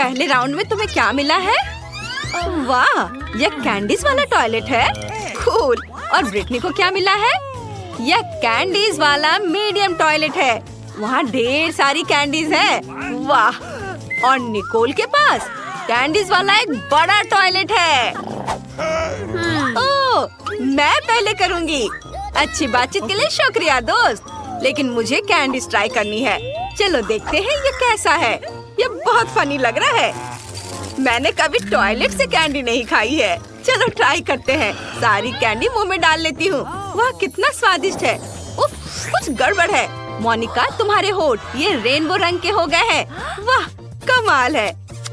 पहले राउंड में तुम्हें क्या मिला है? वाह, यह कैंडीज वाला टॉयलेट है। कूल। और ब्रिटनी को क्या मिला है? यह कैंडीज वाला मीडियम टॉयलेट है। वहाँ ढेर सारी कैंडीज है। वाह। और निकोल के पास कैंडीज वाला एक बड़ा टॉयलेट है। ओह, मैं पहले करूँगी। अच्छी बातचीत के लिए शुक्रिया दोस्त, लेकिन मुझे कैंडीज ट्राई करनी है। चलो देखते हैं ये कैसा है। ये बहुत फनी लग रहा है। मैंने कभी टॉयलेट से कैंडी नहीं खाई है। चलो ट्राई करते हैं। सारी कैंडी मुंह में डाल लेती हूँ। वाह, कितना स्वादिष्ट है। उफ, कुछ गड़बड़ है। मोनिका, तुम्हारे होठ ये रेनबो रंग के हो गए हैं। वाह, कमाल है।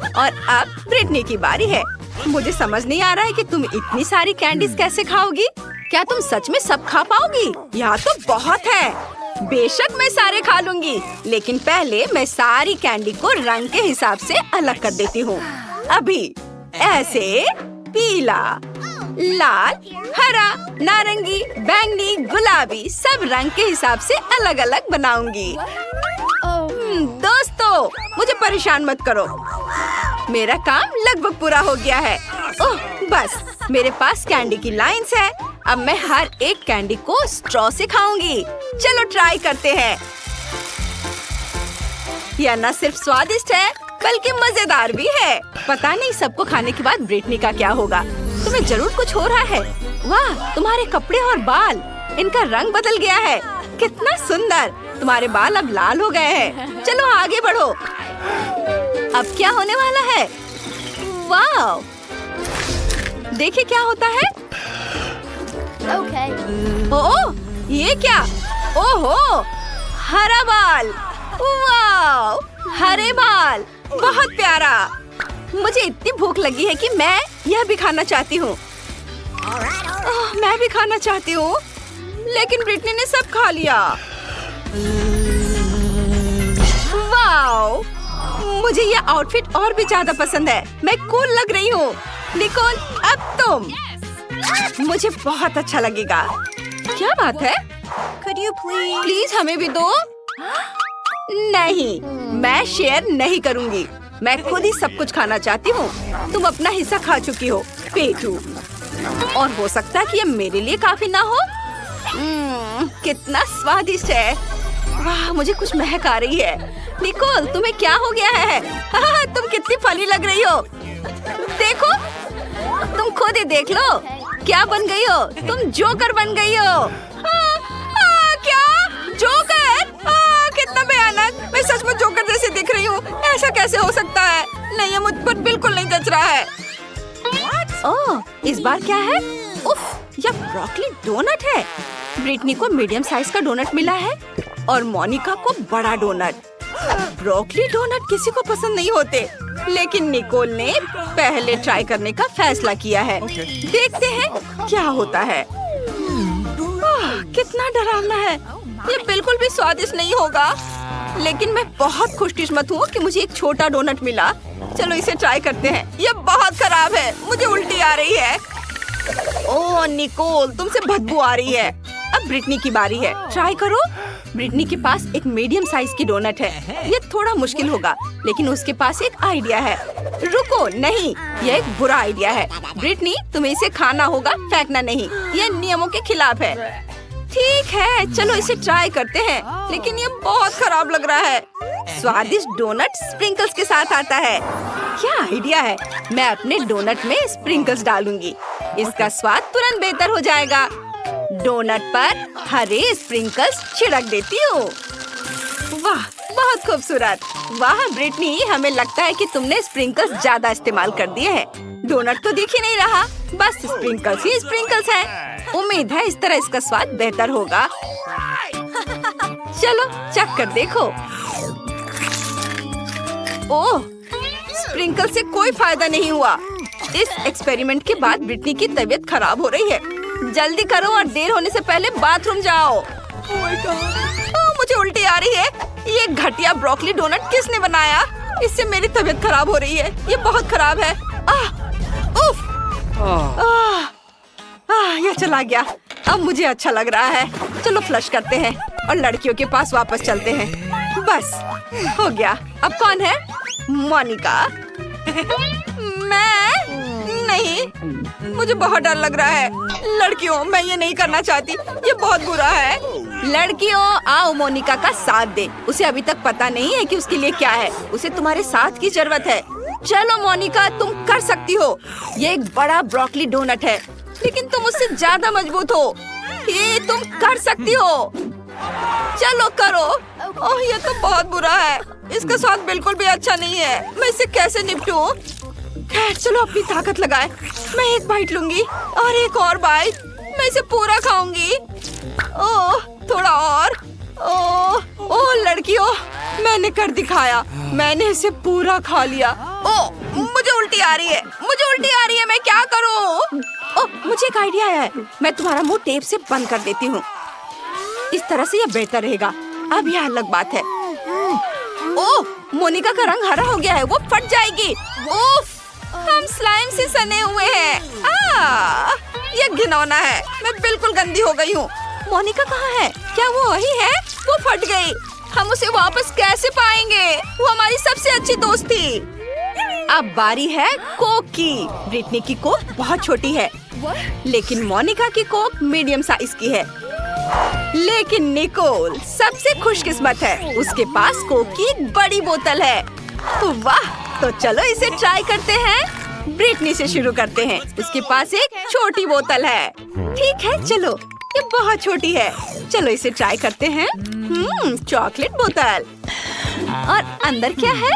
और अब ब्रिटनी की बारी है। मुझे समझ नहीं आ रहा है कि तुम इतनी सारी कैंडीज कैसे खाओगी। क्या तुम सच में सब खा पाओगी? यहाँ तो बहुत है। बेशक मैं सारे खा लूंगी, लेकिन पहले मैं सारी कैंडी को रंग के हिसाब से अलग कर देती हूँ। अभी ऐसे पीला, लाल, हरा, नारंगी, बैंगनी, गुलाबी सब रंग के हिसाब से अलग अलग बनाऊंगी। दोस्तों, मुझे परेशान मत करो। मेरा काम लगभग पूरा हो गया है। ओह, बस मेरे पास कैंडी की लाइंस है। अब मैं हर एक कैंडी को स्ट्रॉ से खाऊंगी। चलो ट्राई करते हैं। यह न सिर्फ स्वादिष्ट है बल्कि मजेदार भी है। पता नहीं सबको खाने के बाद ब्रिटनी का क्या होगा। तुम्हें जरूर कुछ हो रहा है। वाह, तुम्हारे कपड़े और बाल, इनका रंग बदल गया है। कितना सुंदर। तुम्हारे बाल अब लाल हो गए हैं। चलो आगे बढ़ो। अब क्या होने वाला है? वाह, देखिए क्या होता है। ओह, ये क्या? ओहो, हरा बाल। वाह, हरे बाल, बहुत प्यारा। मुझे इतनी भूख लगी है कि मैं यह भी खाना चाहती हूँ। मैं भी खाना चाहती हूँ, लेकिन ब्रिटनी ने सब खा लिया। वाह, मुझे यह आउटफिट और भी ज्यादा पसंद है। मैं कूल लग रही हूँ। निकोल, अब तुम। मुझे बहुत अच्छा लगेगा। क्या बात है? Could you प्लीज हमें भी दो। नहीं, मैं शेयर नहीं करूँगी। मैं खुद ही सब कुछ खाना चाहती हूँ। तुम अपना हिस्सा खा चुकी हो, पेटू। और हो सकता है कि ये मेरे लिए काफी ना हो। कितना स्वादिष्ट है। वाह, मुझे कुछ महक आ रही है। निकोल, तुम्हें क्या हो गया है? तुम कितनी फनी लग रही हो। देखो, तुम खुद ही देख लो क्या बन गई हो। तुम जोकर बन गई हो। क्या जोकर? कितना भयानक। मैं सच में जोकर जैसे दिख रही हूँ। ऐसा कैसे हो सकता है? नहीं, ये मुझ पर बिल्कुल नहीं जच रहा है। ओह, इस बार क्या है? उफ, यह ब्रोकली डोनट है। ब्रिटनी को मीडियम साइज का डोनट मिला है और मोनिका को बड़ा डोनट। ब्रोकली डोनट किसी को पसंद नहीं होते, लेकिन निकोल ने पहले ट्राई करने का फैसला किया है। देखते हैं क्या होता है। कितना डरावना है। ये बिल्कुल भी स्वादिष्ट नहीं होगा, लेकिन मैं बहुत खुशकिस्मत हूँ कि मुझे एक छोटा डोनट मिला। चलो इसे ट्राई करते हैं। ये बहुत खराब है। मुझे उल्टी आ रही है। ओह निकोल, तुमसे बदबू आ रही है। अब ब्रिटनी की बारी है। ट्राई करो। ब्रिटनी के पास एक मीडियम साइज की डोनट है। ये थोड़ा मुश्किल होगा, लेकिन उसके पास एक आइडिया है। रुको, नहीं, यह एक बुरा आइडिया है। ब्रिटनी, तुम्हें इसे खाना होगा, फेंकना नहीं। यह नियमों के खिलाफ है। ठीक है, चलो इसे ट्राई करते हैं, लेकिन ये बहुत खराब लग रहा है। स्वादिष्ट डोनट स्प्रिंकल्स के साथ आता है। क्या आइडिया है। मैं अपने डोनट में स्प्रिंकल्स डालूंगी। इसका स्वाद तुरंत बेहतर हो जाएगा। डोनट पर हरे स्प्रिंकल्स छिड़क देती हूँ। वाह, बहुत खूबसूरत। वाह ब्रिटनी, हमें लगता है कि तुमने स्प्रिंकल्स ज्यादा इस्तेमाल कर दिए हैं। डोनट तो दिख ही नहीं रहा, बस स्प्रिंकल्स ही स्प्रिंकल्स हैं। उम्मीद है इस तरह इसका स्वाद बेहतर होगा। चलो चख कर देखो। ओह, स्प्रिंकल से कोई फायदा नहीं हुआ। इस एक्सपेरिमेंट के बाद ब्रिटनी की तबीयत खराब हो रही है। जल्दी करो और देर होने से पहले बाथरूम जाओ। मुझे उल्टी आ रही है। ये घटिया ब्रोकली डोनट किसने बनाया? इससे मेरी तबीयत खराब हो रही है। ये बहुत खराब है। उफ, ये चला गया। अब मुझे अच्छा लग रहा है। चलो फ्लश करते हैं और लड़कियों के पास वापस चलते हैं। बस हो गया। अब कौन है? मोनिका। मैं नहीं, मुझे बहुत डर लग रहा है। लड़कियों, मैं ये नहीं करना चाहती, ये बहुत बुरा है। लड़कियों, आओ मोनिका का साथ दे। उसे अभी तक पता नहीं है कि उसके लिए क्या है। उसे तुम्हारे साथ की जरूरत है। चलो मोनिका, तुम कर सकती हो। ये एक बड़ा ब्रोकली डोनट है, लेकिन तुम उससे ज्यादा मजबूत हो। ये तुम कर सकती हो। चलो करो। ओह, ये तो बहुत बुरा है। इसका स्वाद बिल्कुल भी अच्छा नहीं है। मैं इसे कैसे निपटूं? खैर, चलो अपनी ताकत लगाए। मैं एक बाइट लूंगी और एक और बाइट। मैं इसे पूरा खाऊंगी। ओह, थोड़ा और। ओह लड़कियों, मैंने कर दिखाया। मैंने इसे पूरा खा लिया। ओह, मुझे उल्टी आ रही है। मुझे उल्टी आ रही है। मैं क्या करूं? ओह, मुझे एक आइडिया है। मैं तुम्हारा मुंह टेप से बंद कर देती हूँ। इस तरह से यह बेहतर रहेगा। अब यह अलग बात है। ओह, मोनिका का रंग हरा हो गया है। वो फट जाएगी। उफ, हम स्लाइम से सने हुए हैं। ये घिनौना है। मैं बिल्कुल गंदी हो गई हूँ। मोनिका कहाँ है? क्या वो वही है? वो फट गई। हम उसे वापस कैसे पाएंगे? वो हमारी सबसे अच्छी दोस्त थी। अब बारी है कोक की। ब्रिटनी की कोक बहुत छोटी है, लेकिन मोनिका की कोक मीडियम साइज की है। लेकिन निकोल सबसे खुशकिस्मत है। उसके पास कोक की एक बड़ी बोतल है। वाह, तो चलो इसे ट्राई करते हैं। ब्रिटनी से शुरू करते हैं। उसके पास एक छोटी बोतल है। ठीक है, चलो, ये बहुत छोटी है। चलो इसे ट्राई करते हैं। चॉकलेट बोतल। और अंदर क्या है?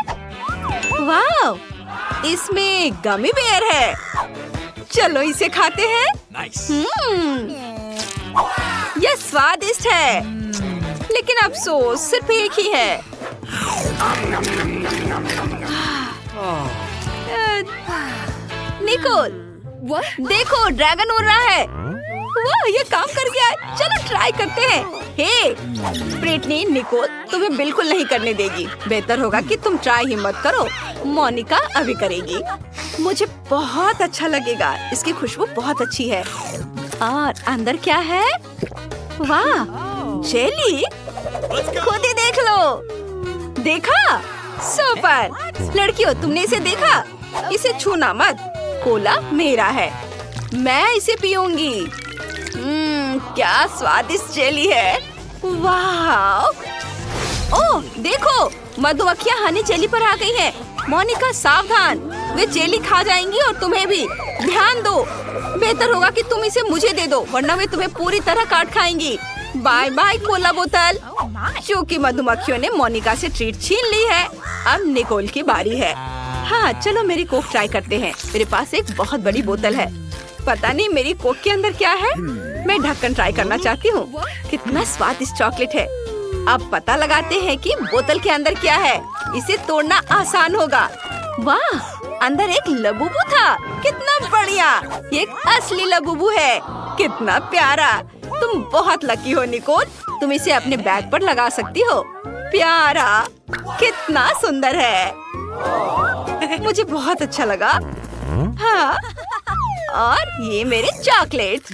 वाह, इसमें गमी बेयर है। चलो इसे खाते हैं। यह स्वादिष्ट है, लेकिन अफसोस सिर्फ एक ही है। निकोल, देखो, ड्रैगन उड़ रहा है। वाह, ये काम कर गया है। चलो ट्राई करते हैं। हे ब्रिटनी, निकोल तुम्हें बिल्कुल नहीं करने देगी। बेहतर होगा कि तुम ट्राई ही मत करो। मोनिका अभी करेगी। मुझे बहुत अच्छा लगेगा। इसकी खुशबू बहुत अच्छी है। और अंदर क्या है? वाह, जेली। खुद ही देख लो। देखा? सुपर। लड़कियों, तुमने इसे देखा? इसे छूना मत। कोला मेरा है। मैं इसे पीऊंगी। क्या स्वादिष्ट जेली है। वाह। ओह देखो, मधुमक्खियाँ हनी जेली पर आ गई हैं। मोनिका सावधान, वे जेली खा जाएंगी और तुम्हें भी। ध्यान दो। बेहतर होगा कि तुम इसे मुझे दे दो, वरना वे तुम्हें पूरी तरह काट खाएंगी। बाय बाय कोला बोतल। क्योंकि मधुमक्खियों ने मोनिका से ट्रीट छीन ली है, अब निकोल की बारी है। हाँ, चलो मेरी कोक ट्राई करते हैं। मेरे पास एक बहुत बड़ी बोतल है। पता नहीं मेरी कोक के अंदर क्या है। मैं ढक्कन ट्राई करना चाहती हूँ। कितना स्वादिष्ट चॉकलेट है। अब पता लगाते हैं कि बोतल के अंदर क्या है। इसे तोड़ना आसान होगा। वाह, अंदर एक लबूबू था। कितना बढ़िया। ये एक असली लबूबू है। कितना प्यारा। तुम बहुत लकी हो निकोल। तुम इसे अपने बैग पर लगा सकती हो। प्यारा, कितना सुंदर है। मुझे बहुत अच्छा लगा। हाँ, और ये मेरे चॉकलेट।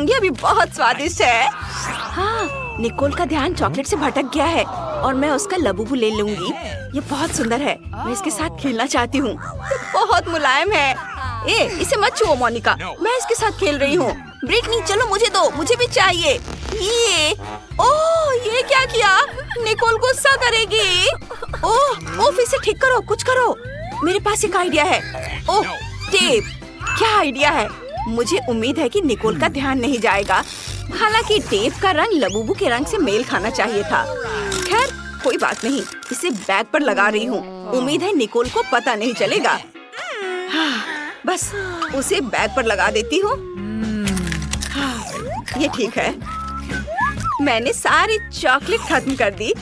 ये भी बहुत स्वादिष्ट है। हाँ, निकोल का ध्यान चॉकलेट से भटक गया है और मैं उसका लबूबू ले लूंगी। ये बहुत सुंदर है। मैं इसके साथ खेलना चाहती हूँ। ये बहुत मुलायम है। इसे मत छुओ मोनिका, मैं इसके साथ खेल रही हूँ। ब्रिटनी, चलो मुझे दो, मुझे भी चाहिए। ये क्या किया? निकोल गुस्सा करेगी। ओह, इसे ठीक करो, कुछ करो। मेरे पास एक आइडिया है। ओह, टेप। क्या आइडिया है। मुझे उम्मीद है कि निकोल का ध्यान नहीं जाएगा। हालांकि टेप का रंग लबूबू के रंग से मेल खाना चाहिए था। खैर, कोई बात नहीं। इसे बैग पर लगा रही हूँ। उम्मीद है निकोल को पता नहीं चलेगा। बस उसे बैग पर लगा देती हूँ। ये ठीक है। मैंने सारी चॉकलेट खत्म कर दी।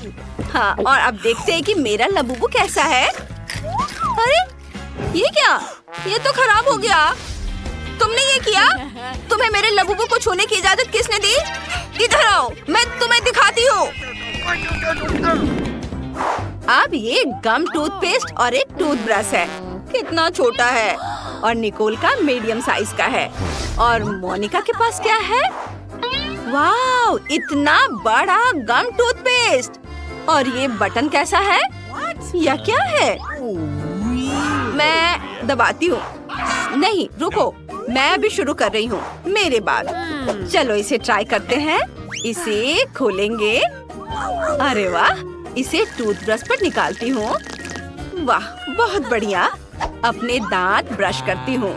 हाँ, और अब देखते हैं कि मेरा लबूबू कैसा है। अरे ये क्या? ये तो खराब हो गया। तुमने ये किया? तुम्हें मेरे लबूबू को छूने की इजाजत किसने दी? इधर आओ, मैं तुम्हें दिखाती हूँ। अब ये गम टूथपेस्ट और एक टूथब्रश है। कितना छोटा है। और निकोल का मीडियम साइज का है। और मोनिका के पास क्या है? वाव, इतना बड़ा गम टूथपेस्ट। और ये बटन कैसा है? यह क्या है? मैं दबाती हूँ। नहीं रुको, मैं अभी शुरू कर रही हूँ, मेरे बाद। चलो इसे ट्राई करते हैं। इसे खोलेंगे। अरे वाह, इसे टूथब्रश पर निकालती हूँ। वाह बहुत बढ़िया। अपने दांत ब्रश करती हूँ।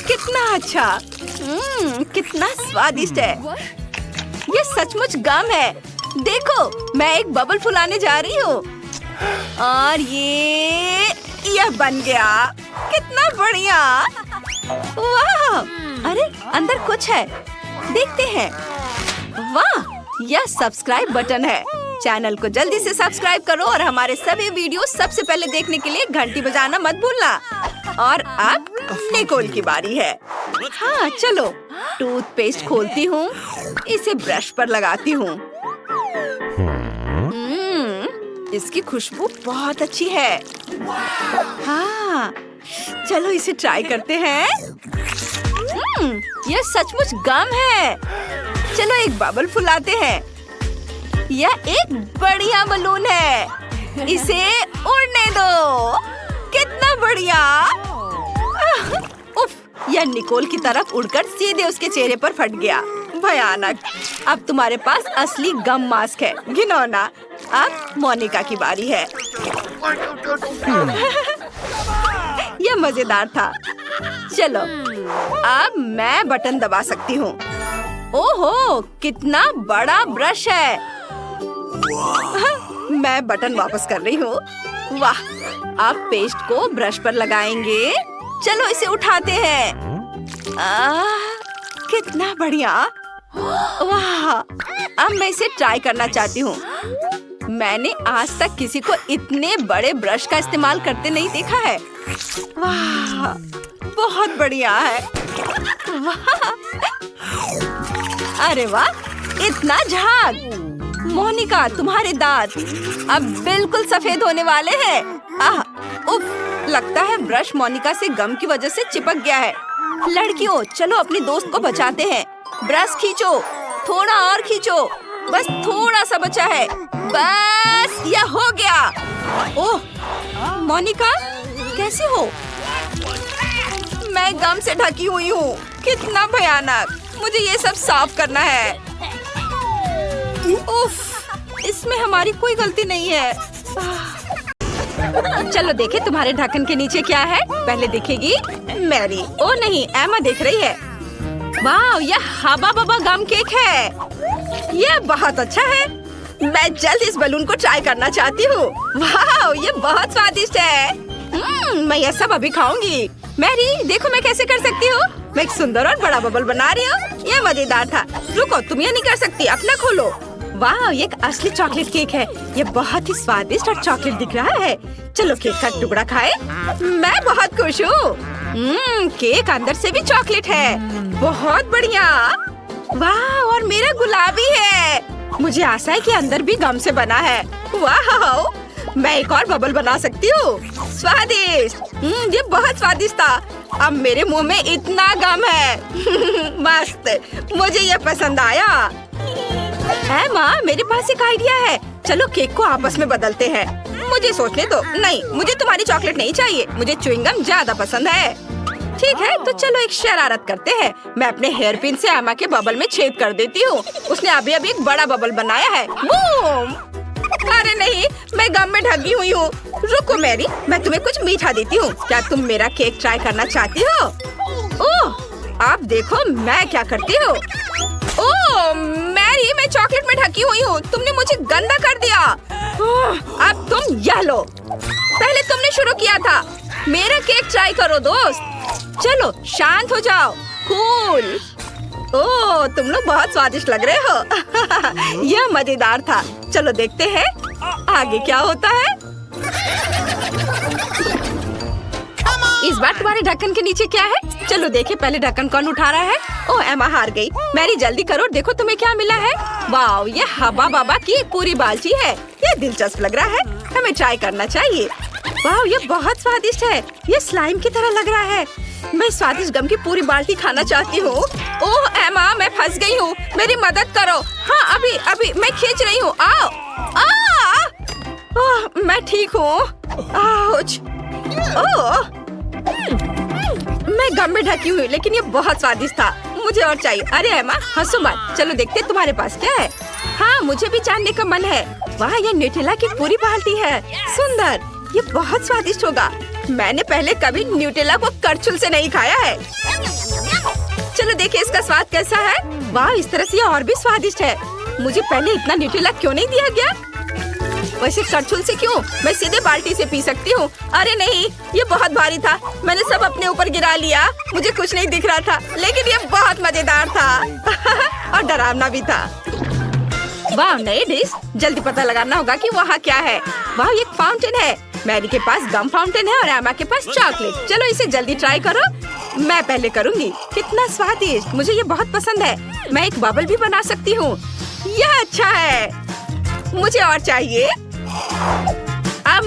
कितना अच्छा, कितना स्वादिष्ट है। ये सचमुच गम है। देखो मैं एक बबल फुलाने जा रही हूँ और यह बन गया। कितना बढ़िया। वाह, अरे अंदर कुछ है, देखते हैं। वाह, यह सब्सक्राइब बटन है। चैनल को जल्दी से सब्सक्राइब करो और हमारे सभी वीडियो सबसे पहले देखने के लिए घंटी बजाना मत भूलना। और अब निकोल की बारी है। हाँ चलो, टूथपेस्ट खोलती हूँ, इसे ब्रश पर लगाती हूँ। इसकी खुशबू बहुत अच्छी है। हाँ चलो इसे ट्राई करते हैं। यह सचमुच गम है। चलो एक बबल फुलाते हैं। यह एक बढ़िया बलून है, इसे उड़ने दो। कितना बढ़िया। उफ, यह निकोल की तरफ उड़कर सीधे उसके चेहरे पर फट गया। भयानक। अब तुम्हारे पास असली गम मास्क है, घिनौना। अब मोनिका की बारी है। यह मजेदार था। चलो अब मैं बटन दबा सकती हूँ। ओहो, कितना बड़ा ब्रश है। मैं बटन वापस कर रही हूँ। वाह, अब पेस्ट को ब्रश पर लगाएंगे। चलो इसे उठाते हैं। कितना बढ़िया। वाह, अब मैं इसे ट्राई करना चाहती हूँ। मैंने आज तक किसी को इतने बड़े ब्रश का इस्तेमाल करते नहीं देखा है। वाह, बहुत बढ़िया है। वाह, अरे वाह, इतना झाग। मोनिका, तुम्हारे दांत अब बिल्कुल सफेद होने वाले हैं। उफ, लगता है ब्रश मोनिका से गम की वजह से चिपक गया है। लड़कियों, चलो अपनी दोस्त को बचाते हैं। ब्रश खींचो, थोड़ा और खींचो, बस थोड़ा सा बचा है। बस यह हो गया। ओह मोनिका, कैसे हो? मैं गम से ढकी हुई हूँ। कितना भयानक। मुझे ये सब साफ करना है। उफ, इसमें हमारी कोई गलती नहीं है। चलो देखे तुम्हारे ढक्कन के नीचे क्या है। पहले दिखेगी मैरी। ओ नहीं, एमा देख रही है। वाह, यह हबा बबा गम केक है। यह बहुत अच्छा है। मैं जल्द इस बलून को ट्राई करना चाहती हूँ। वाह, ये बहुत स्वादिष्ट है। मैं यह सब अभी खाऊंगी। मैरी, देखो मैं कैसे कर सकती हूँ। मैं एक सुंदर और बड़ा बबल बना रही हूँ। यह मजेदार था। रुको, तुम ये नहीं कर सकती, अपना खोलो। वाह, ये एक असली चॉकलेट केक है। ये बहुत ही स्वादिष्ट और चॉकलेट दिख रहा है। चलो केक का टुकड़ा खाए। मैं बहुत खुश हूँ। केक अंदर से भी चॉकलेट है। बहुत बढ़िया। वाह, और मेरा गुलाबी है। मुझे आशा है कि अंदर भी गम से बना है। वाह, मैं एक और बबल बना सकती हूँ। स्वादिष्ट। ये बहुत स्वादिष्ट था। अब मेरे मुंह में इतना गम है। मस्त, मुझे ये पसंद आया। है माँ, मेरे पास एक आइडिया है। चलो केक को आपस में बदलते हैं। मुझे सोचने दो। नहीं, मुझे तुम्हारी चॉकलेट नहीं चाहिए। मुझे च्युइंगम ज्यादा पसंद है। ठीक है, तो चलो एक शरारत करते हैं। मैं अपने हेयर पिन से एमा के बबल में छेद कर देती हूँ। उसने अभी अभी एक बड़ा बबल बनाया है। बूम! अरे नहीं, मैं गम में ढकी हुई हूँ। रुको मैरी, मैं तुम्हें कुछ मीठा देती हूँ। क्या तुम मेरा केक ट्राई करना चाहती हो? ओह, आप देखो मैं क्या करती हूँ। ओह मैरी, मैं चॉकलेट में ढकी हुई हूँ। तुमने मुझे गंदा कर दिया। अब तुम यह लो। पहले तुमने शुरू किया था। मेरा केक ट्राई करो दोस्त। चलो शांत हो जाओ। कूल। ओह, तुम लोग बहुत स्वादिष्ट लग रहे हो। यह मजेदार था। चलो देखते हैं आगे क्या होता है। इस बार तुम्हारे ढक्कन के नीचे क्या है? चलो देखे पहले ढक्कन कौन उठा रहा है। ओह, एमा हार गई। मैरी जल्दी करो, देखो तुम्हें क्या मिला है। वाह, ये हबा बाबा की एक पूरी बाल्टी है। ये दिलचस्प लग रहा है, हमें ट्राई करना चाहिए। वाह, ये बहुत स्वादिष्ट है। ये स्लाइम की तरह लग रहा है। मैं स्वादिष्ट गम की पूरी बाल्टी खाना चाहती हूँ। ओह एमा, मैं फंस गई हूँ। मेरी मदद करो। हाँ, अभी अभी मैं खींच रही हूँ। आओ। ओह, मैं ठीक हूँ। आउच। ओह, गम में ढकी हुई, लेकिन ये बहुत स्वादिष्ट था। मुझे और चाहिए। अरे एमा, हंसो मत। चलो देखते हैं तुम्हारे पास क्या है। हाँ, मुझे भी जानने का मन है। वाह, ये न्यूटेला की पूरी बाल्टी है। सुंदर, ये बहुत स्वादिष्ट होगा। मैंने पहले कभी न्यूटेला को करछुल से नहीं खाया है। चलो देखिए इसका स्वाद कैसा है। वाह, इस तरह से ये और भी स्वादिष्ट है। मुझे पहले इतना न्यूटेला क्यों नहीं दिया गया? वैसे करछुल से क्यों? मैं सीधे बाल्टी से पी सकती हूँ। अरे नहीं, ये बहुत भारी था। मैंने सब अपने ऊपर गिरा लिया। मुझे कुछ नहीं दिख रहा था, लेकिन ये बहुत मजेदार था और डरावना भी था। वाह, नई डिश। जल्दी पता लगाना होगा कि वहाँ क्या है। वाह, एक फाउंटेन है। मैरी के पास गम फाउंटेन है और एमा के पास चॉकलेट। चलो इसे जल्दी ट्राई करो। मैं पहले करूँगी। कितना स्वादिष्ट, मुझे ये बहुत पसंद है। मैं एक बबल भी बना सकती हूँ। यह अच्छा है। मुझे और चाहिए। अब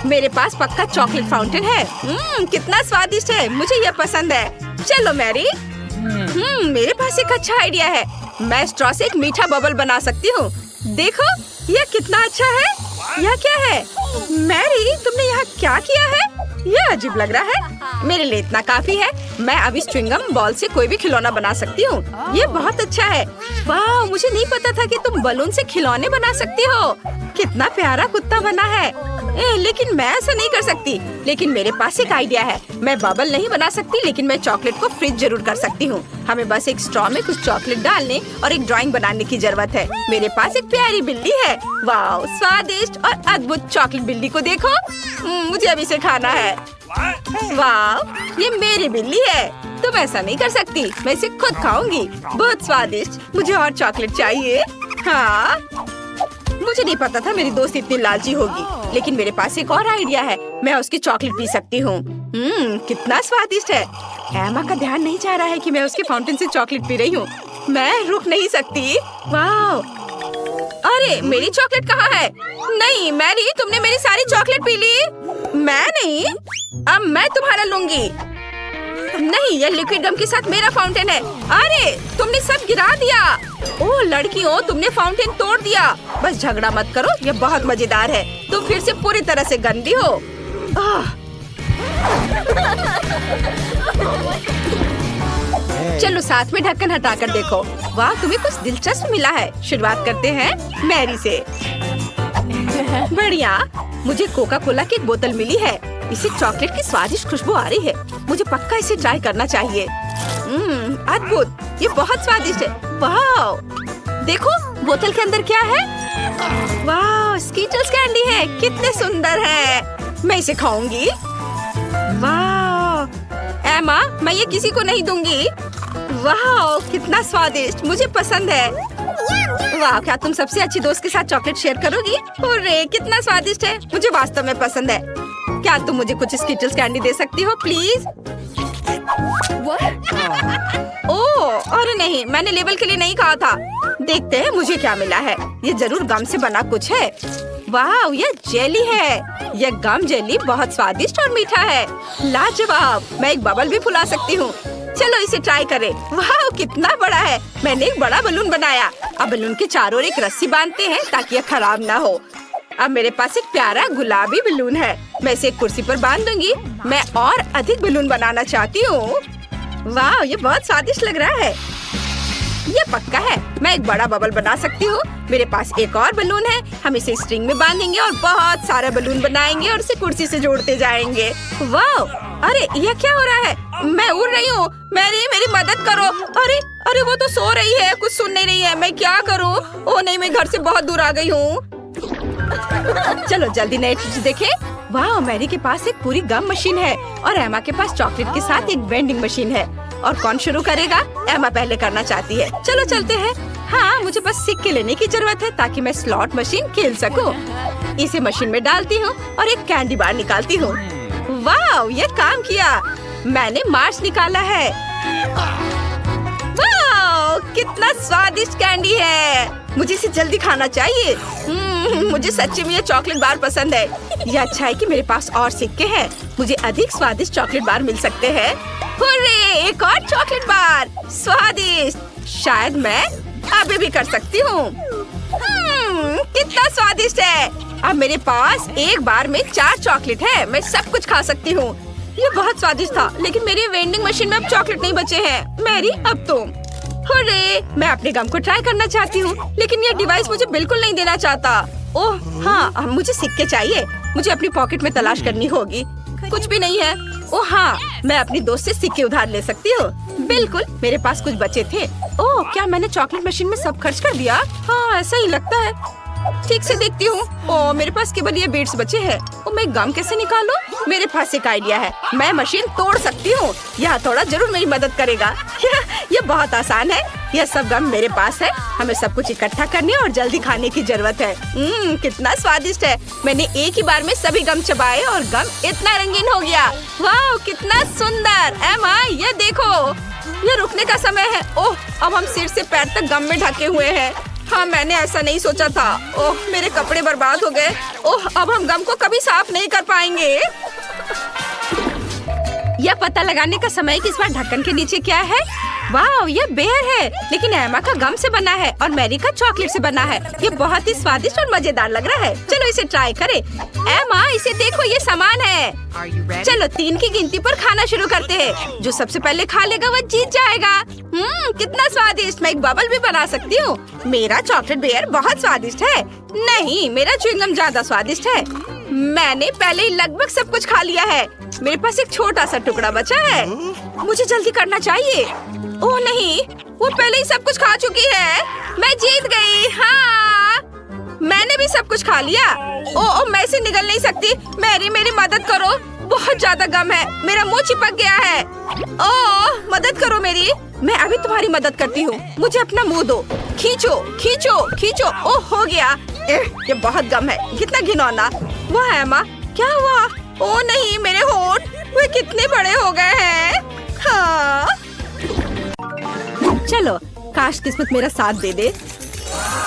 मेरे पास पक्का चॉकलेट फाउंटेन है। कितना स्वादिष्ट है, मुझे यह पसंद है। चलो मैरी। मेरे पास एक अच्छा आइडिया है। मैं स्ट्रॉ से एक मीठा बबल बना सकती हूँ। देखो, यह कितना अच्छा है। यह क्या है? मैरी, तुमने यहाँ क्या किया है? यह अजीब लग रहा है। मेरे लिए इतना काफी है। मैं अब इस च्युइंगम बॉल से कोई भी खिलौना बना सकती हूँ। ये बहुत अच्छा है। वाह, मुझे नहीं पता था कि तुम बलून से खिलौने बना सकती हो। कितना प्यारा कुत्ता बना है। लेकिन मैं ऐसा नहीं कर सकती। लेकिन मेरे पास एक आइडिया है। मैं बबल नहीं बना सकती, लेकिन मैं चॉकलेट को फ्रीज जरूर कर सकती हूँ। हमें बस एक स्ट्रॉ में कुछ चॉकलेट डालने और एक ड्राइंग बनाने की जरूरत है। मेरे पास एक प्यारी बिल्ली है। वाह, स्वादिष्ट और अद्भुत चॉकलेट बिल्ली को देखो। मुझे अभी इसे खाना है। वाह, ये मेरी बिल्ली है। तुम ऐसा नहीं कर सकती। मैं इसे खुद खाऊंगी। बहुत स्वादिष्ट। मुझे और चॉकलेट चाहिए। हाँ, मुझे नहीं पता था मेरी दोस्त इतनी लालची होगी, लेकिन मेरे पास एक और आइडिया है। मैं उसकी चॉकलेट पी सकती हूँ। कितना स्वादिष्ट है। एमा का ध्यान नहीं जा रहा है कि मैं उसके फाउंटेन से चॉकलेट पी रही हूँ। मैं रुक नहीं सकती। वाह, अरे मेरी चॉकलेट कहाँ है? नहीं मैरी, तुमने मेरी सारी चॉकलेट पी ली। मैं नहीं, अब मैं तुम्हारा लूंगी। नहीं, ये लिक्विड गम के साथ मेरा फाउंटेन है। अरे तुमने सब गिरा दिया। ओह लड़कियों, तुमने फाउंटेन तोड़ दिया। बस झगड़ा मत करो, ये बहुत मजेदार है। तुम फिर से पूरी तरह से गंदी हो। चलो साथ में ढक्कन हटाकर देखो। वाह, तुम्हें कुछ दिलचस्प मिला है। शुरुआत करते हैं मैरी से। बढ़िया, मुझे कोका कोला की एक बोतल मिली है। इसे चॉकलेट की स्वादिष्ट खुशबू आ रही है। मुझे पक्का इसे ट्राई करना चाहिए। अद्भुत, ये बहुत स्वादिष्ट है। वाह, देखो बोतल के अंदर क्या है। वाह, स्कीटल्स कैंडी है। कितने सुंदर है। मैं इसे खाऊंगी। वाह एमा, मैं ये किसी को नहीं दूंगी। वाह, कितना स्वादिष्ट, मुझे पसंद है। वाह, क्या तुम सबसे अच्छी दोस्त के साथ चॉकलेट शेयर करोगी? अरे कितना स्वादिष्ट है, मुझे वास्तव में पसंद है। क्या तुम मुझे कुछ स्कीटल्स कैंडी दे सकती हो प्लीज? ओह अरे नहीं, मैंने लेबल के लिए नहीं कहा था। देखते हैं मुझे क्या मिला है। ये जरूर गम से बना कुछ है। वाह, ये जेली है। यह गम जेली बहुत स्वादिष्ट और मीठा है। लाजवाब, मैं एक बबल भी फुला सकती हूँ। चलो इसे ट्राई करें। वाह, कितना बड़ा है। मैंने एक बड़ा बलून बनाया। अब बलून के चारों ओर एक रस्सी बांधते हैं ताकि यह खराब ना हो। अब मेरे पास एक प्यारा गुलाबी बलून है। मैं इसे एक कुर्सी पर बांध दूंगी। मैं और अधिक बलून बनाना चाहती हूँ। वाह, ये बहुत स्वादिष्ट लग रहा है। ये पक्का है, मैं एक बड़ा बबल बना सकती हूँ। मेरे पास एक और बलून है। हम इसे स्ट्रिंग में बांधेंगे और बहुत सारे बलून बनाएंगे और इसे कुर्सी से जोड़ते जाएंगे। वाह, अरे यह क्या हो रहा है? मैं उड़ रही हूँ। मेरी मदद करो। अरे अरे वो तो सो रही है, कुछ सुन नहीं रही है। मैं क्या करूँ? ओह नहीं, मैं घर से बहुत दूर आ गई हूँ। चलो जल्दी नई चीज देखें। वाह, मैरी के पास एक पूरी गम मशीन है और एमा के पास चॉकलेट के साथ एक वेंडिंग मशीन है। और कौन शुरू करेगा? एमा पहले करना चाहती है। चलो चलते हैं। हाँ, मुझे बस सिक्के लेने की जरूरत है ताकि मैं स्लॉट मशीन खेल सकूं। इसे मशीन में डालती हूँ और एक कैंडी बार निकालती हूँ। वाह, ये काम किया। मैंने मार्च निकाला है। वाह, कितना स्वादिष्ट कैंडी है। मुझे इसे जल्दी खाना चाहिए। मुझे सच्ची में ये चॉकलेट बार पसंद है। ये अच्छा है कि मेरे पास और सिक्के हैं। मुझे अधिक स्वादिष्ट चॉकलेट बार मिल सकते हैं। हुर्रे, एक और चॉकलेट बार। स्वादिष्ट। शायद मैं अभी भी कर सकती हूँ। कितना स्वादिष्ट है। अब मेरे पास एक बार में 4 चॉकलेट है। मैं सब कुछ खा सकती हूँ। ये बहुत स्वादिष्ट था, लेकिन मेरी वेंडिंग मशीन में अब चॉकलेट नहीं बचे हैं। मैरी, अब तुम। हुर्रे, मैं अपने गम को ट्राई करना चाहती हूँ, लेकिन ये डिवाइस मुझे बिल्कुल नहीं देना चाहता। ओह हाँ, अब मुझे सिक्के चाहिए। मुझे अपनी पॉकेट में तलाश करनी होगी। कुछ भी नहीं है। ओह हाँ, मैं अपनी दोस्त से सिक्के उधार ले सकती हूँ। बिल्कुल, मेरे पास कुछ बचे थे। ओह, क्या मैंने चॉकलेट मशीन में सब खर्च कर दिया? हाँ, ऐसा ही लगता है। ठीक से देखती हूँ। ओह, मेरे पास केवल ये बीट्स बचे हैं। ओह, मैं गम कैसे निकालूं? मेरे पास एक आइडिया है। मैं मशीन तोड़ सकती हूँ। यह थोड़ा जरूर मेरी मदद करेगा। ये बहुत आसान है। यह सब गम मेरे पास है। हमें सब कुछ इकट्ठा करने और जल्दी खाने की जरूरत है। कितना स्वादिष्ट है। मैंने एक ही बार में सभी गम चबाए और गम इतना रंगीन हो गया। वाह, कितना सुंदर। एमा, ये देखो, ये रुकने का समय है। ओह, अब हम सिर से पैर तक गम में ढके हुए हैं। हाँ, मैंने ऐसा नहीं सोचा था। ओह, मेरे कपड़े बर्बाद हो गए। ओह, अब हम गम को कभी साफ नहीं कर पाएंगे। यह पता लगाने का समय कि इस बार ढक्कन के नीचे क्या है। वाह, ये बेर है, लेकिन एमा का गम से बना है और मैरी का चॉकलेट से बना है। ये बहुत ही स्वादिष्ट और मजेदार लग रहा है। चलो इसे ट्राई करें। एमा, इसे देखो, ये सामान है। चलो 3 की गिनती पर खाना शुरू करते हैं। जो सबसे पहले खा लेगा वो जीत जाएगा। कितना स्वादिष्ट। मैं एक बबल भी बना सकती हूँ। मेरा चॉकलेट बेयर बहुत स्वादिष्ट है। नहीं, मेरा च्युइंगम ज्यादा स्वादिष्ट है। मैंने पहले ही लगभग सब कुछ खा लिया है। मेरे पास एक छोटा सा टुकड़ा बचा है। मुझे जल्दी करना चाहिए। ओह नहीं, वो पहले ही सब कुछ खा चुकी है। मैं जीत गई। हाँ, मैंने भी सब कुछ खा लिया। ओह, मैं इसे निगल नहीं सकती। मेरी मदद करो। बहुत ज्यादा गम है। मेरा मुंह चिपक गया है। ओह, मदद करो मेरी। मैं अभी तुम्हारी मदद करती हूँ। मुझे अपना मुंह दो। खींचो खींचो खींचो। ओह, हो गया। ये बहुत गम है। कितना घिनौना। वाह एमा, क्या हुआ? ओह नहीं, मेरे होंठ वे कितने बड़े हो गए हैं। हाँ, चलो, काश किस्मत मेरा साथ दे दे।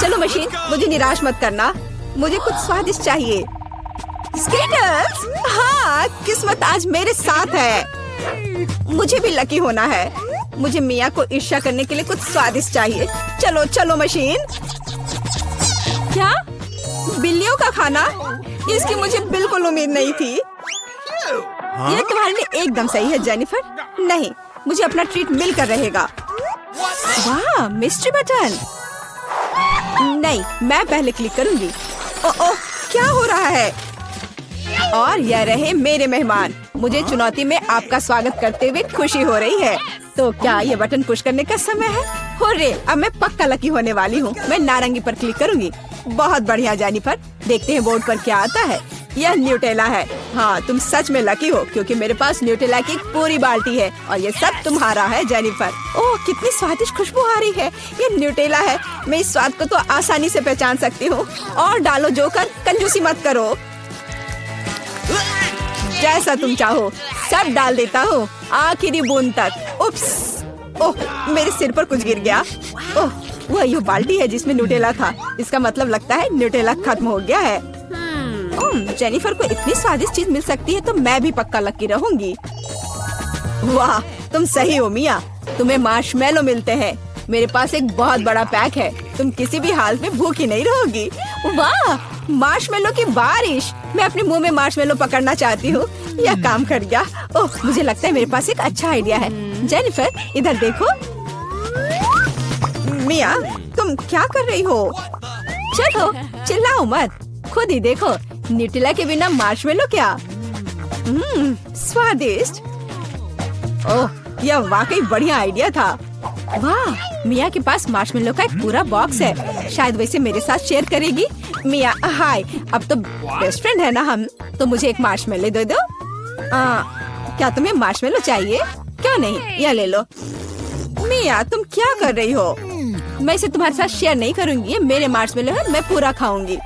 चलो मशीन, मुझे निराश मत करना। मुझे कुछ स्वादिष्ट चाहिए। स्केटर्स, हाँ, किस्मत आज मेरे साथ है। मुझे भी लकी होना है। मुझे मिया को ईर्ष्या करने के लिए कुछ स्वादिष्ट चाहिए। चलो चलो मशीन। क्या? बिल्लियों का खाना? इसकी मुझे बिल्कुल उम्मीद नहीं थी। ये तुम्हारे लिए एकदम सही है जेनिफर। नहीं, मुझे अपना ट्रीट मिलकर रहेगा। वाह, मिस्ट्री बटन। नहीं, मैं पहले क्लिक करूंगी। ओह, क्या हो रहा है? और यह रहे मेरे मेहमान। मुझे चुनौती में आपका स्वागत करते हुए खुशी हो रही है। तो क्या ये बटन पुश करने का समय है? हुर्रे, अब मैं पक्का लकी होने वाली हूँ। मैं नारंगी पर क्लिक करूंगी। बहुत बढ़िया जेनिफर। देखते हैं बोर्ड पर क्या आता है। यह न्यूटेला है। हाँ, तुम सच में लकी हो, क्योंकि मेरे पास न्यूटेला की पूरी बाल्टी है और ये सब तुम्हारा है जेनिफर। ओह, कितनी स्वादिष्ट खुशबू आ रही है। ये न्यूटेला है। मैं इस स्वाद को तो आसानी से पहचान सकती हूँ। और डालो जोकर, कंजूसी मत करो। जैसा तुम चाहो सब डाल देता हूँ, आखिरी बूंद तक। उप्स, ओह, मेरे सिर पर कुछ गिर गया। ओह, वह ये बाल्टी है जिसमें न्यूटेला था। इसका मतलब लगता है न्यूटेला खत्म हो गया है। जेनिफर को इतनी स्वादिष्ट चीज मिल सकती है तो मैं भी पक्का लकी रहूंगी। वाह, तुम सही हो मिया। तुम्हें मार्शमेलो मिलते हैं। मेरे पास एक बहुत बड़ा पैक है। तुम किसी भी हाल में भूखी नहीं रहोगी। वाह, मार्शमेलो की बारिश। मैं अपने मुंह में मार्शमेलो पकड़ना चाहती हूँ। यह काम कर गया। ओह, मुझे लगता है मेरे पास एक अच्छा आइडिया है। जेनिफर, इधर देखो। मिया, तुम क्या कर रही हो? चलो, चिल्लाओ मत, खुद ही देखो। न्यूटेला के बिना मार्शमेलो क्या? स्वादिष्ट। ओह, यह वाकई बढ़िया आइडिया था। वाह, मिया के पास मार्शमेलो का एक पूरा बॉक्स है। शायद वैसे मेरे साथ शेयर करेगी। मिया, हाय, अब तो बेस्ट फ्रेंड है ना हम। तो मुझे एक मार्शमेलो दे दो। क्या तुम्हें मार्शमेलो चाहिए? क्यों नहीं, यह ले लो। मिया, तुम क्या कर रही हो? मैं इसे तुम्हारे साथ शेयर नहीं करूंगी। ये मेरे मार्शमेलो है, मैं पूरा खाऊंगी।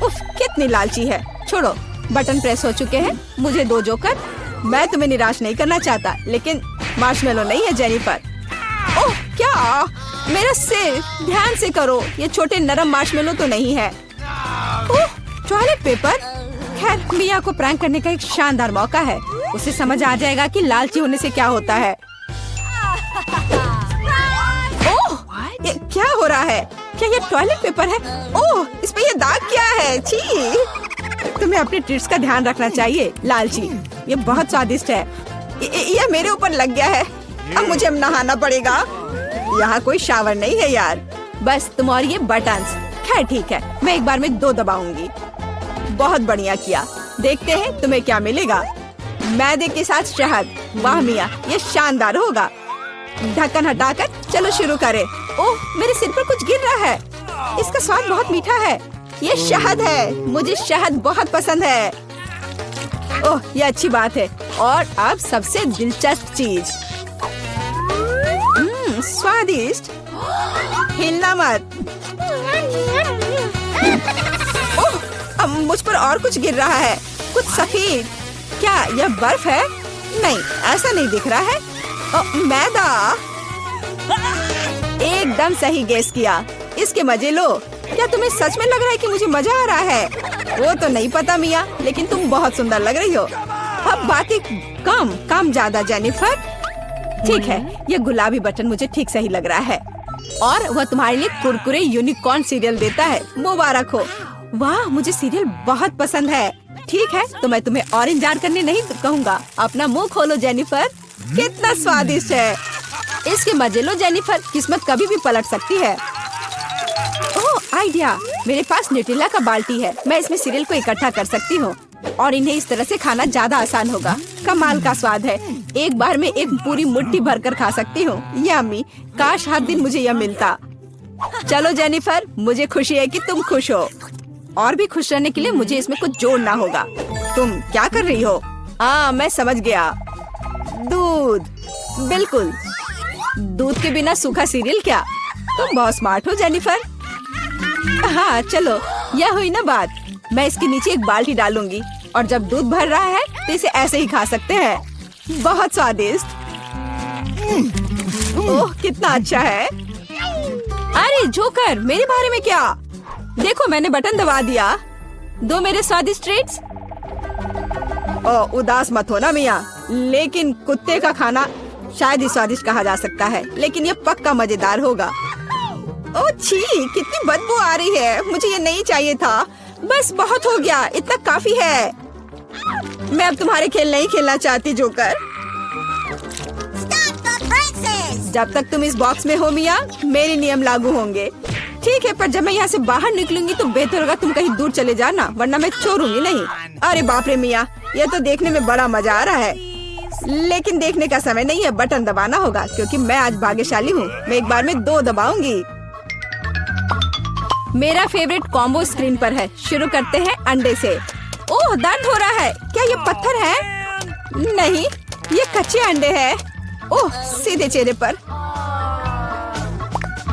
उफ, कितनी लालची है। छोड़ो, बटन प्रेस हो चुके हैं। मुझे दो जोकर। मैं तुम्हें निराश नहीं करना चाहता, लेकिन मार्शमेलो नहीं है जेनिफर। ओह, क्या? मेरा सिर, ध्यान से करो। ये छोटे नरम मार्शमेलो तो नहीं है। ओह, टॉयलेट पेपर। खैर, मिया को प्रैंक करने का एक शानदार मौका है। उसे समझ आ जाएगा कि लालची होने से क्या होता है। ओह, ये क्या हो रहा है? क्या ये टॉयलेट पेपर है? ओह, इस पे ये दाग क्या है? छी। तुम्हें अपने ट्रीट्स का ध्यान रखना चाहिए लालची। ये बहुत स्वादिष्ट है। ये मेरे ऊपर लग गया है। अब मुझे नहाना पड़ेगा। यहाँ कोई शावर नहीं है यार। बस तुम और ये बटन्स। खैर ठीक है, मैं एक बार में 2 दबाऊंगी। बहुत बढ़िया किया। देखते हैं तुम्हें क्या मिलेगा। मैदे के साथ शहद। वाह मिया, ये शानदार होगा। ढक्कन हटाकर चलो शुरू करें। ओह, मेरे सिर पर कुछ गिर रहा है। इसका स्वाद बहुत मीठा है। ये शहद है। मुझे शहद बहुत पसंद है। ओह, ये अच्छी बात है। और अब सबसे दिलचस्प चीज। स्वादिष्ट। हिलना मत। ओह, अब मुझ पर और कुछ गिर रहा है। कुछ सफेद। क्या यह बर्फ है? नहीं, ऐसा नहीं दिख रहा है। मैदा। एकदम सही गेस किया। इसके मजे लो। क्या तुम्हें सच में लग रहा है कि मुझे मजा आ रहा है? वो तो नहीं पता मिया, लेकिन तुम बहुत सुंदर लग रही हो। अब बातें कम, काम ज्यादा जेनिफर। ठीक है, ये गुलाबी बटन मुझे ठीक सही लग रहा है। और वह तुम्हारे लिए कुरकुरे यूनिकॉर्न सीरियल देता है। मुबारक हो। वाह, मुझे सीरियल बहुत पसंद है। ठीक है, तो मैं तुम्हें और इंतजार करने नहीं कहूँगा। अपना मुंह खोलो जेनिफर। कितना स्वादिष्ट है। इसके मजे लो जेनिफर। किस्मत कभी भी पलट सकती है। ओह, आइडिया। मेरे पास न्यूटेला का बाल्टी है। मैं इसमें सीरियल को इकट्ठा कर सकती हूँ और इन्हें इस तरह से खाना ज्यादा आसान होगा। कमाल का स्वाद है। एक बार में एक पूरी मुट्ठी भरकर खा सकती हूँ। यम्मी। काश हर दिन मुझे यह मिलता। चलो जेनिफर, मुझे खुशी है कि तुम खुश हो। और भी खुश रहने के लिए मुझे इसमें कुछ जोड़ना होगा। तुम क्या कर रही हो? मैं समझ गया। दूध। बिल्कुल, दूध के बिना सूखा सीरियल क्या? तुम बहुत स्मार्ट हो जेनिफर। हाँ चलो, यह हुई ना बात। मैं इसके नीचे एक बाल्टी डालूंगी और जब दूध भर रहा है तो इसे ऐसे ही खा सकते हैं। बहुत स्वादिष्ट। ओह, कितना अच्छा है। अरे जोकर, मेरे बारे में क्या? देखो, मैंने बटन दबा दिया। दो मेरे स्वादिष्ट ट्रीट्स। उदास मत हो ना मिया, लेकिन कुत्ते का खाना शायद ही स्वादिष्ट कहा जा सकता है, लेकिन ये पक्का मजेदार होगा। ओह छी, कितनी बदबू आ रही है। मुझे ये नहीं चाहिए था। बस बहुत हो गया, इतना काफी है। मैं अब तुम्हारे खेल नहीं खेलना चाहती जोकर। जब तक तुम इस बॉक्स में हो मिया, मेरे नियम लागू होंगे। ठीक है, पर जब मैं यहाँ से बाहर निकलूंगी तो बेहतर होगा तुम कहीं दूर चले जाना, वरना मैं छोड़ूंगी नहीं। अरे बाप रे मिया, ये तो देखने में बड़ा मजा आ रहा है, लेकिन देखने का समय नहीं है। बटन दबाना होगा क्योंकि मैं आज भाग्यशाली हूँ। मैं एक बार में 2 दबाऊंगी। मेरा फेवरेट कॉम्बो स्क्रीन पर है। शुरू करते हैं अंडे से। ओह, दर्द हो रहा है। क्या ये पत्थर है? नहीं, ये कच्चे अंडे हैं। ओह, सीधे चेहरे पर।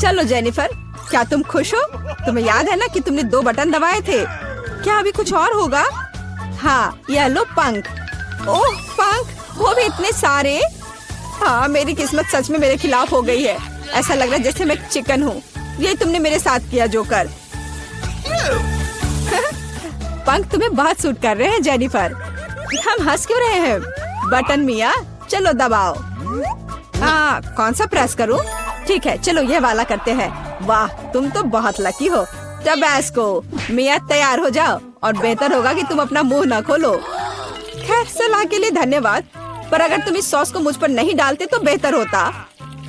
चलो जेनिफर, क्या तुम खुश हो? तुम्हें याद है ना कि तुमने 2 बटन दबाए थे? क्या अभी कुछ और होगा? हाँ, यह लो पंख। ओह पंख, वो भी इतने सारे। हाँ, मेरी किस्मत सच में मेरे खिलाफ हो गई है। ऐसा लग रहा है जैसे मैं चिकन हूँ। ये तुमने मेरे साथ किया जोकर। पंख तुम्हें बहुत सूट कर रहे हैं जेनिफर। हम हंस क्यों रहे हैं? बटन मिया, चलो दबाओ। कौन सा प्रेस करूं? ठीक है, चलो ये वाला करते हैं। वाह, तुम तो बहुत लकी हो। टबैस्को। मिया, तैयार हो जाओ और बेहतर होगा कि तुम अपना मुंह न खोलो। खैर, सलाह के लिए धन्यवाद, पर अगर तुम इस सॉस को मुझ पर नहीं डालते तो बेहतर होता।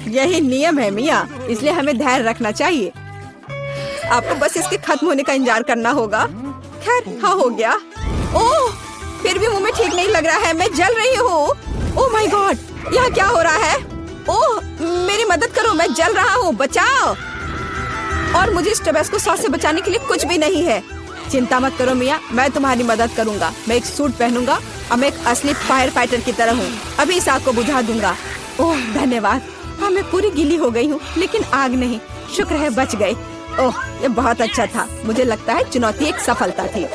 यही नियम है मिया, इसलिए हमें धैर्य रखना चाहिए। आपको बस इसके खत्म होने का इंतजार करना होगा। खैर, हाँ हो गया। ओह, फिर भी मुंह में ठीक नहीं लग रहा है। मैं जल रही हूँ। ओह माय गॉड, यहाँ क्या हो रहा है? ओह, मेरी मदद करो, मैं जल रहा हूँ, बचाओ। और मुझे इस टबैस्को सॉस से बचाने के लिए कुछ भी नहीं है। चिंता मत करो मिया, मैं तुम्हारी मदद करूँगा। मैं एक सूट पहनूंगा और मैं एक असली फायर फाइटर की तरह हूँ। अभी इस आग को बुझा दूंगा। ओह धन्यवाद। हाँ, मैं पूरी गीली हो गई हूँ, लेकिन आग नहीं। शुक्र है बच गए। ओह, ये बहुत अच्छा था। मुझे लगता है चुनौती एक सफलता थी।